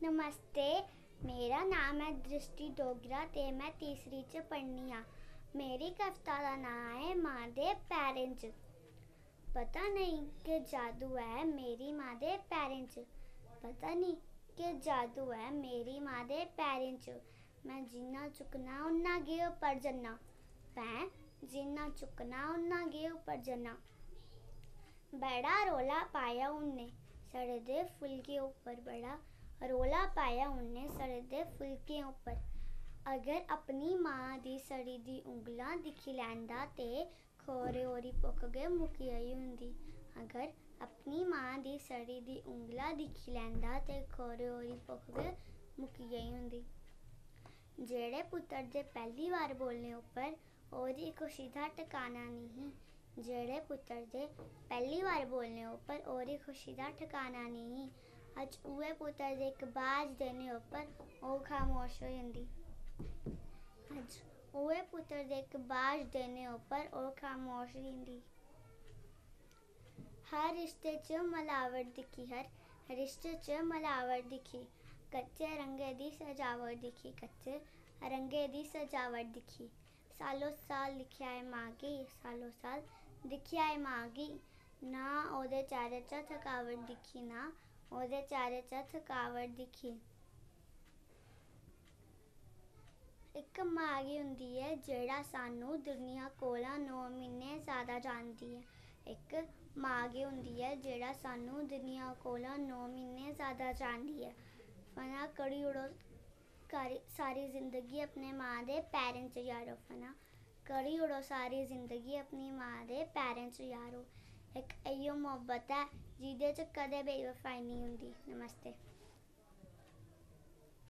नमस्ते, मेरा नाम है दृष्टि डोगरा ते मैं तीसरी च पढ़नी हाँ। मेरी कविता का नाम है माँ दे पैरें च। पता नहीं कि जादू है मेरी माँ दे पैरें च। पता नहीं कि जादू है मेरी माँ दे पैरें च। मैं जिन्ना चुकना उन्ना गे उप्पर जन्ना। मैं जिन्ना चुकना उन्ना गे उप्पर जन्ना। बड़ा रोला पाया उन्ने सड़े दे फुलके ऊपर। बड़ा रोला पाया उन्ने सड़े दे फुलके ऊपर। अगर अपनी माँ दी सड़ी दी उंगलां दिखी लैंदा ते खोरे ओरी भुख गै मुक्की आई हुंदी। अगर अपनी माँ दी सड़ी दी उंगलां दिखी लैंदा ते खोरे ओरी भुख गै मुक्की गई हुंदी। जेड़े पुत्तर दे पहली बार बोलने उप्पर ओदी खुशी दा ठिकाना नहीं। जेड़े पुत्तर दे पहली बार बोलने उप्पर ओदी खुशी दा ठिकाना नहीं। अज उहे पुत्तर दे इक बाज देने उप्पर ओह् खामोश हो जंदी। अज उहे पुत्तर दे इक बाज देने उप्पर ओह् खामोश होई जंदी। हर रिश्ते च मिलावट दिखी। हर रिश्ते च मिलावट दिखी। कच्चे रंगे दी सजावट दिखी। कच्चे रंगे दी सजावट दिखी। सालों साल दिक्खेआ ऐ मां गी। सालों साल दिक्खेआ ऐ मां गी। ना ओह्दे चेहरे च थकावट दिखी। ना ओह्दे चेहरे च थकावट दिखी। इक मां गी हुंदी ऐ जेह्ड़ा सानू दुनिया कोला 9 महीने ज़्यादा जानदी ऐ। इक मां गी हुंदी ऐ जेह्ड़ा सानू दुनिया कोला 9 महीने ज़्यादा जानदी ऐ। फना करी ओड़ो सारी जिंदगी अपने मां दे पैरें च यारो। फना करी ओड़ो सारी जिंदगी अपनी मां दे पैरें च यारो। इक इयो मोहब्बत है जिहदे च कदें बेवफाई नहीं हुंदी। नमस्ते।